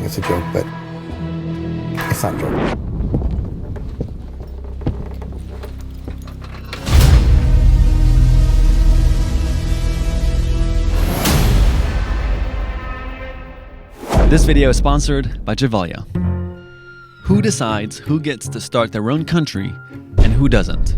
it's a joke, but it's not a joke. This video is sponsored by Gevalia. Who decides who gets to start their own country and who doesn't?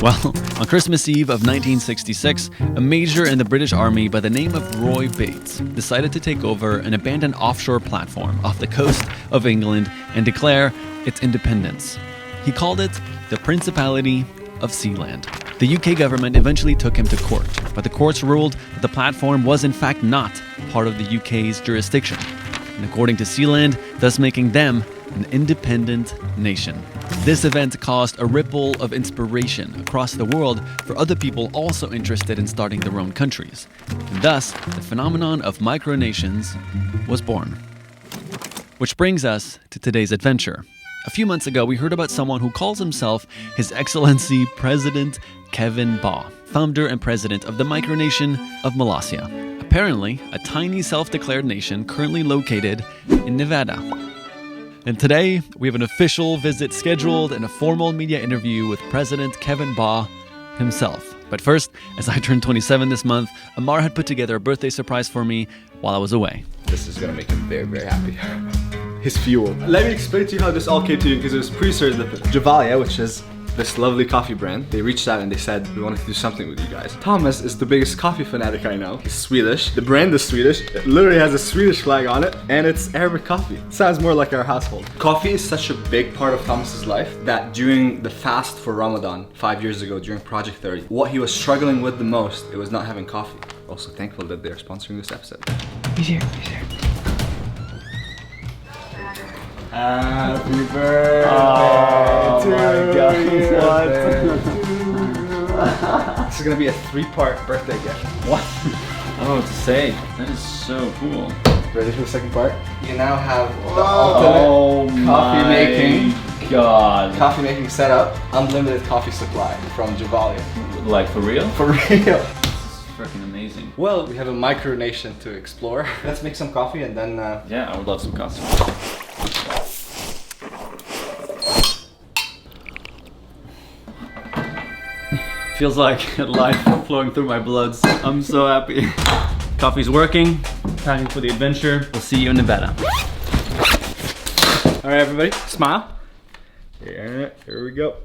Well, on Christmas Eve of 1966, a major in the British Army by the name of Roy Bates decided to take over an abandoned offshore platform off the coast of England and declare its independence. He called it the Principality of Sealand. The UK government eventually took him to court, but the courts ruled that the platform was in fact not part of the UK's jurisdiction, and according to Sealand, thus making them an independent nation. This event caused a ripple of inspiration across the world for other people also interested in starting their own countries. And thus, the phenomenon of micronations was born. Which brings us to today's adventure. A few months ago, we heard about someone who calls himself His Excellency President Kevin Baugh, founder and president of the micronation of Molossia. Apparently, a tiny self-declared nation currently located in Nevada. And today, we have an official visit scheduled and a formal media interview with President Kevin Baugh himself. But first, as I turned 27 this month, Amar had put together a birthday surprise for me while I was away. This is gonna make him very, very happy. His fuel. Let me explain to you how this all came to you, because it was pre-searched that Gevalia, which is this lovely coffee brand, they reached out and they said, we wanted to do something with you guys. Thomas is the biggest coffee fanatic I know. He's Swedish. The brand is Swedish. It literally has a Swedish flag on it, and it's Arabic coffee. It sounds more like our household. Coffee is such a big part of Thomas's life that during the fast for Ramadan 5 years ago, during Project 30, what he was struggling with the most, it was not having coffee. Also thankful that they're sponsoring this episode. He's here, he's here. Happy birthday to you. This is gonna be a 3-part birthday gift. What? Oh, to say, that is so cool. Ready for the second part? You now have the ultimate coffee making setup, unlimited coffee supply from Gevalia. Like for real? For real. This is freaking amazing. Well, we have a micronation to explore. Let's make some coffee and then Yeah, I would love some coffee. Feels like life flowing through my bloods. I'm so happy. Coffee's working. Packing for the adventure. We'll see you in Nevada. all right, everybody, smile. Here we go.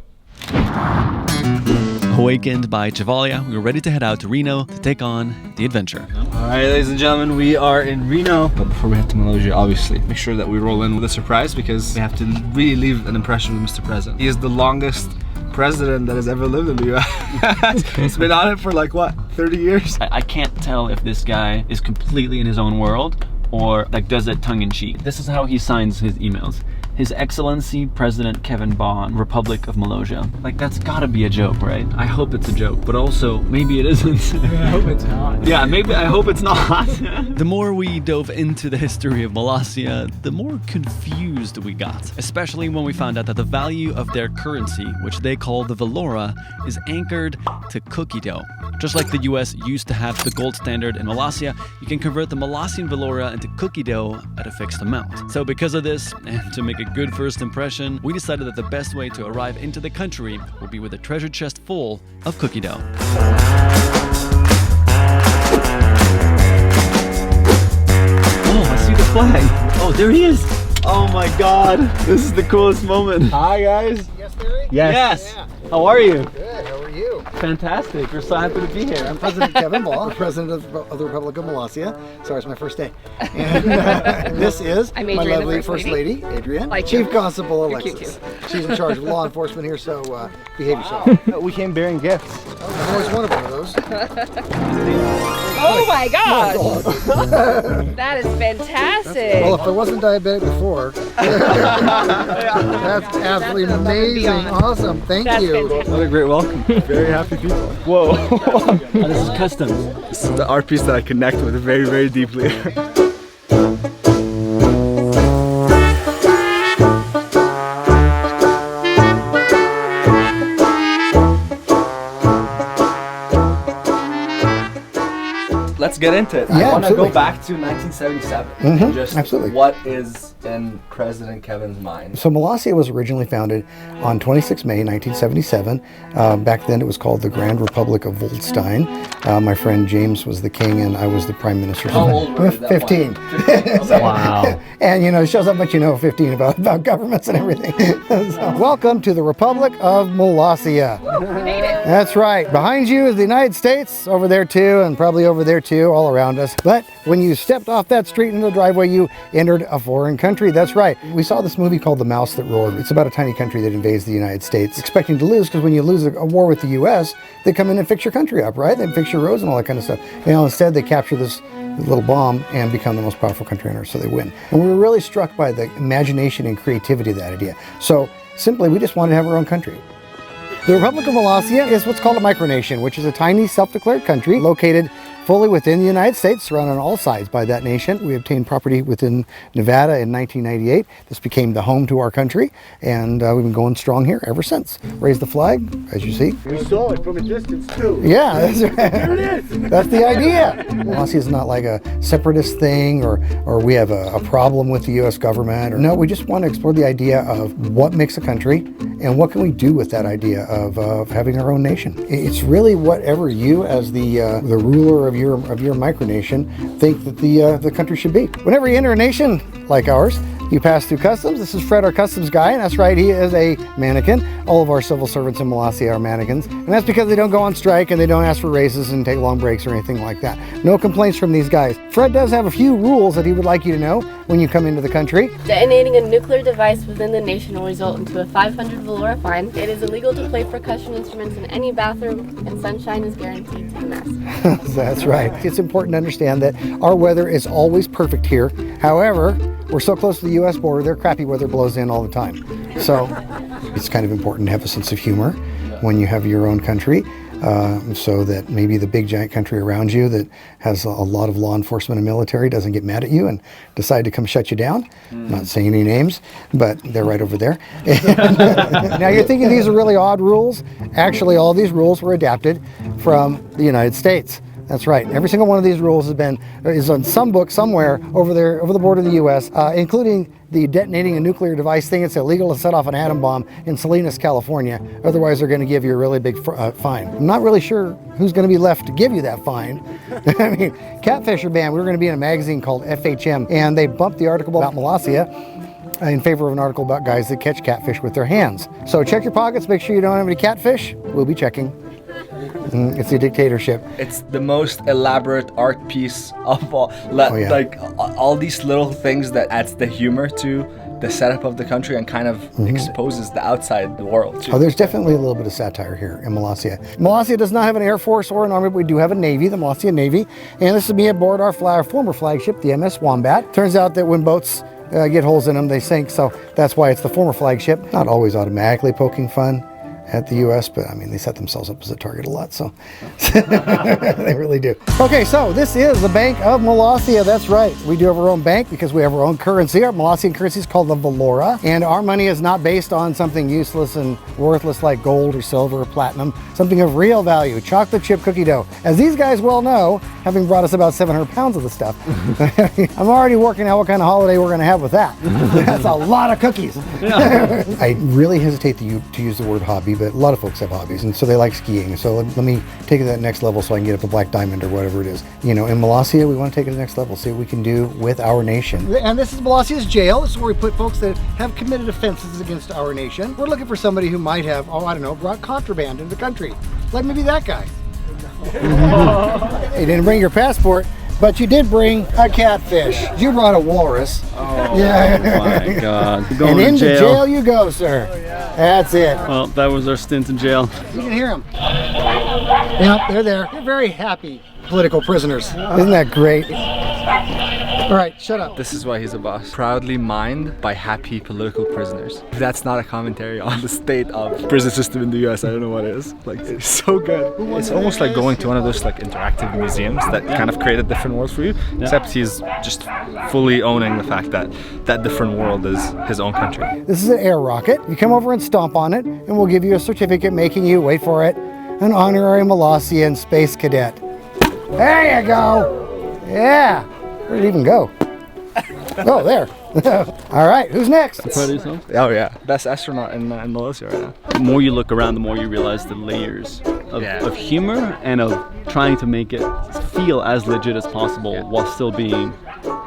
Awakened by Gevalia, we were ready to head out to Reno to take on the adventure. All right, ladies and gentlemen, we are in Reno. But before we head to Molossia, obviously, make sure that we roll in with a surprise because we have to really leave an impression with Mr. President. He is the longest president that has ever lived in the US. He's been on it for like, what, 30 years? I can't tell if this guy is completely in his own world or like does it tongue-in-cheek. This is how he signs his emails. His Excellency President Kevin Baugh, Republic of Molossia. Like, that's gotta be a joke, right? I hope it's a joke, but also maybe it isn't. I hope it's not. Yeah, maybe I hope it's not. The more we dove into the history of Molossia, the more confused we got, especially when we found out that the value of their currency, which they call the Valora, is anchored to cookie dough. Just like the US used to have the gold standard in Molossia, you can convert the Molossian Valora into cookie dough at a fixed amount. So because of this, and to make a good first impression, we decided that the best way to arrive into the country would be with a treasure chest full of cookie dough. Oh, I see the flag. Oh, there he is. Oh my God, this is the coolest moment. Hi, guys. Yes, Barry? Yes. Yeah. How are you? Good, how are you? Fantastic. We're so happy to be here. I'm President Kevin Baugh, President of the Republic of Molossia. Sorry, it's my first day. And this is I'm my Adrian, the lovely First First Lady, Adrian. Like Chief you. Constable You're cute, Alexis. She's in charge of law enforcement here, so behave yourself. We came bearing gifts. I've always wanted one of those. Oh my god! That is fantastic! Well, if I wasn't diabetic before, that's absolutely above and amazing. beyond. Awesome, thank That's you. fantastic. What a great welcome. Very happy people. Whoa. Oh, this is customs. This is the art piece that I connect with very, very deeply. let's get into it. Yeah, I want to absolutely. go back to 1977 and just absolutely. what is in President Kevin's mind. So Molossia was originally founded on 26 May 1977. Back then it was called the Grand Republic of Volstein. My friend James was the king and I was the prime minister. How old were you at that 15. point? Wow. And you know, it shows how much you know at 15 about governments and everything. So, welcome to the Republic of Molossia. That's right. Behind you is the United States, over there too, and probably over there too, all around us. But when you stepped off that street into the driveway, you entered a foreign country. That's right. We saw this movie called The Mouse That Roared. It's about a tiny country that invades the United States, expecting to lose, because when you lose a war with the U.S., they come in and fix your country up, right? They fix your roads and all that kind of stuff. You know, instead they capture this little bomb and become the most powerful country on earth, so they win. And we were really struck by the imagination and creativity of that idea. So simply, we just wanted to have our own country. The Republic of Molossia is what's called a micronation, which is a tiny self-declared country located fully within the United States, surrounded on all sides by that nation. We obtained property within Nevada in 1998. This became the home to our country, and we've been going strong here ever since. Raised the flag, as you see. We saw it from a distance too. Yeah, that's right. There it is. That's the idea. Molossia is not like a separatist thing or we have a problem with the U.S. government. Or, no, we just want to explore the idea of what makes a country and what can we do with that idea of having our own nation. It's really whatever you, as the ruler of your micronation, think that the country should be. Whenever you enter a nation like ours, you pass through customs. This is Fred, our customs guy, and that's right, he is a mannequin. All of our civil servants in Molossia are mannequins, and that's because they don't go on strike and they don't ask for raises and take long breaks or anything like that. No complaints from these guys. Fred does have a few rules that he would like you to know when you come into the country. Detonating a nuclear device within the nation will result into a 500 Valora fine. It is illegal to play percussion instruments in any bathroom, and sunshine is guaranteed to the mask. That's right. It's important to understand that our weather is always perfect here. However, we're so close to the U.S. border, their crappy weather blows in all the time. So it's kind of important to have a sense of humor when you have your own country, so that maybe the big giant country around you that has a lot of law enforcement and military doesn't get mad at you and decide to come shut you down. Not saying any names, but they're right over there. Now you're thinking these are really odd rules. Actually, all these rules were adapted from the United States. That's right. Every single one of these rules is on some book somewhere over there, over the border of the U.S., including the detonating a nuclear device thing. It's illegal to set off an atom bomb in Salinas, California. Otherwise, they're going to give you a really big fine. I'm not really sure who's going to be left to give you that fine. I mean, catfish are banned. We were going to be in a magazine called FHM, and they bumped the article about Molossia in favor of an article about guys that catch catfish with their hands. So check your pockets. Make sure you don't have any catfish. We'll be checking. It's a dictatorship. It's the most elaborate art piece of all. yeah. Like all these little things that adds the humor to the setup of the country and kind of exposes the outside the world too. Oh, there's definitely a little bit of satire here in Molossia. Molossia does not have an air force or an army, but we do have a navy, the Molossia Navy. And this is me aboard our former flagship, the MS Wombat. Turns out that when boats get holes in them, they sink, so that's why it's the former flagship. Not always automatically poking fun at the U.S., but I mean, they set themselves up as a target a lot, so they really do. Okay, so this is the Bank of Molossia. That's right. We do have our own bank because we have our own currency. Our Molossian currency is called the Valora, and our money is not based on something useless and worthless like gold or silver or platinum, something of real value, chocolate chip cookie dough. As these guys well know, having brought us about 700 pounds of the stuff, I'm already working out what kind of holiday we're going to have with that. That's a lot of cookies. I really hesitate to use the word hobby, but a lot of folks have hobbies, and so they like skiing. So let me take it to that next level so I can get up to Black Diamond or whatever it is. You know, in Molossia, we want to take it to the next level, see what we can do with our nation. And this is Molossia's jail. This is where we put folks that have committed offenses against our nation. We're looking for somebody who might have, oh, I don't know, brought contraband into the country. Like maybe that guy. You didn't bring your passport, but you did bring a catfish. You brought a walrus. Oh Yeah. my God. And Going to into jail. jail you go, sir. That's it. Well, that was our stint in jail. You can hear them. Yep, they're there. They're very happy political prisoners. Isn't that great? All right, shut up. This is why he's a boss. Proudly mined by happy political prisoners. If that's not a commentary on the state of prison system in the US, I don't know what is. Like, it's so good. It's almost like going to one of those like interactive museums that kind of create a different world for you, except he's just fully owning the fact that that different world is his own country. This is an air rocket. You come over and stomp on it, and we'll give you a certificate making you, wait for it, an honorary Molossian space cadet. There you go. Yeah. Where did it even go? Oh, there. All right, who's next? Oh yeah, best astronaut in Malaysia right now. The more you look around, the more you realize the layers of humor and of trying to make it feel as legit as possible while still being,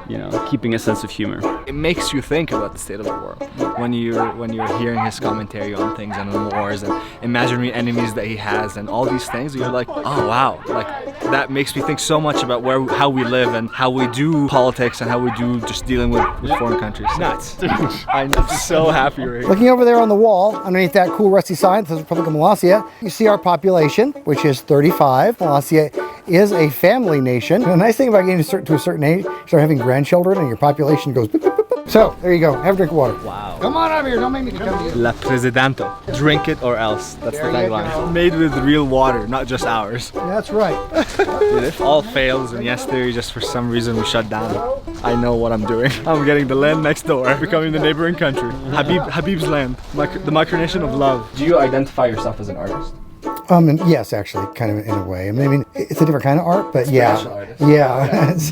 you know, keeping a sense of humor. It makes you think about the state of the world when you're hearing his commentary on things and on wars and imaginary enemies that he has and all these things. You're like, oh wow, like that makes me think so much about how we live and how we do politics and how we do just dealing with foreign countries. Nuts. I'm so happy right here. Looking over there on the wall, underneath that cool rusty sign that says Republic of Malaysia, you see our population, which is 35. Malaysia is a family nation. The nice thing about getting to a certain age, you start having grandchildren and your population goes boop, boop, boop, boop. So, there you go. Have a drink of water. Wow. Come on over here. Don't make me come to you. La Presidento. Drink it or else. That's the tagline. Made with real water, not just ours. That's right. Dude, if all fails and yes theory just for some reason we shut down, I know what I'm doing. I'm getting the land next door, becoming the neighboring country. Habib's land. The micronation of love. Do you identify yourself as an artist? And yes, actually, kind of in a way. I mean, it's a different kind of art, but yeah,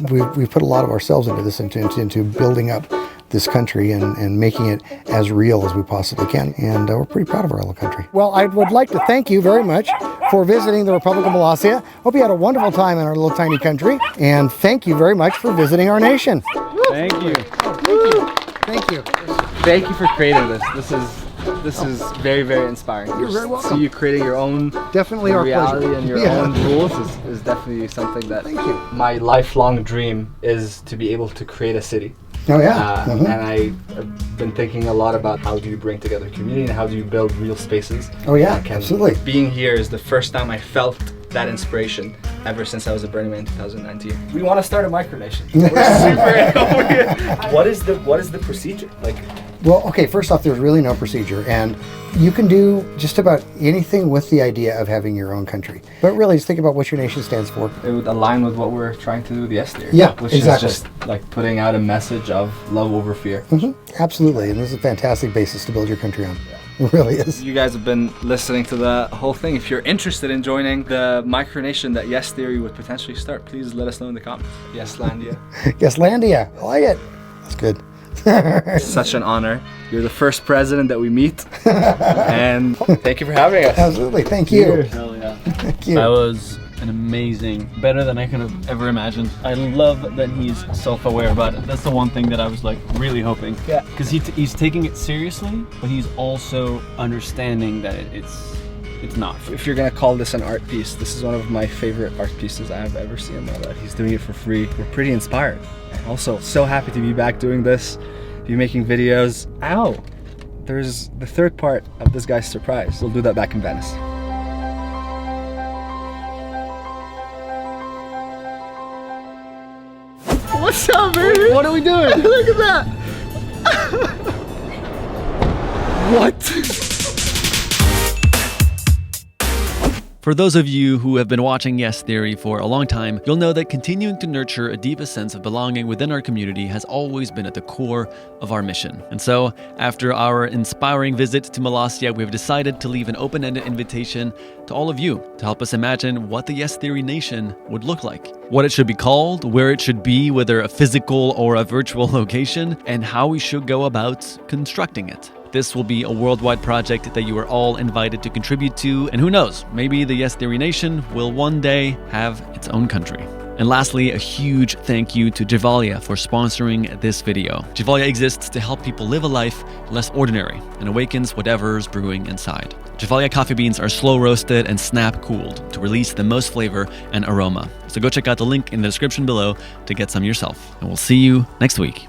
we put a lot of ourselves into this, into building up this country and making it as real as we possibly can. And we're pretty proud of our little country. Well, I would like to thank you very much for visiting the Republic of Malaysia. Hope you had a wonderful time in our little tiny country. And thank you very much for visiting our nation. Thank you. Thank you. Thank you for creating this. This is very, very inspiring. You're very welcome. See you creating your own Definitely our reality pleasure. and your own rules is definitely something that Thank you. my lifelong dream is to be able to create a city. Oh, yeah. And I've been thinking a lot about how do you bring together community and how do you build real spaces. Oh, yeah, that can- absolutely. Being here is the first time I felt that inspiration ever since I was at Burning Man in 2019. We want to start a micronation. We're super what is the procedure? Like, Well, okay, first off, there's really no procedure, and you can do just about anything with the idea of having your own country. But really, just think about what your nation stands for. it would align with what we're trying to do with the S theory. Yeah, which exactly. is just like putting out a message of love over fear. Absolutely, and this is a fantastic basis to build your country on. It really is. You guys have been listening to the whole thing. If you're interested in joining the micronation that Yes Theory would potentially start, please let us know in the comments. Yeslandia. Yeslandia, I like it. That's good. Such an honor. You're the first president that we meet. And thank you for having us. Absolutely, thank you. Hell yeah. Thank you. That was an amazing, better than I could have ever imagined. I love that he's self-aware about it. That's the one thing that I was like really hoping. Yeah. Because he's taking it seriously, but he's also understanding that it's not. If you're gonna call this an art piece, this is one of my favorite art pieces I have ever seen in my life. He's doing it for free. We're pretty inspired. And also, so happy to be back doing this, be making videos. Ow! There's the third part of this guy's surprise. We'll do that back in Venice. What's up, baby? What are we doing? Look at that! What? For those of you who have been watching Yes Theory for a long time, you'll know that continuing to nurture a deepest sense of belonging within our community has always been at the core of our mission. And so, after our inspiring visit to Malaysia, we have decided to leave an open-ended invitation to all of you to help us imagine what the Yes Theory Nation would look like. What it should be called, where it should be, whether a physical or a virtual location, and how we should go about constructing it. This will be a worldwide project that you are all invited to contribute to, and who knows, maybe the Yes Theory Nation will one day have its own country. And lastly, a huge thank you to Gevalia for sponsoring this video. Gevalia exists to help people live a life less ordinary and awakens whatever's brewing inside. Gevalia coffee beans are slow roasted and snap cooled to release the most flavor and aroma. So go check out the link in the description below to get some yourself. And we'll see you next week.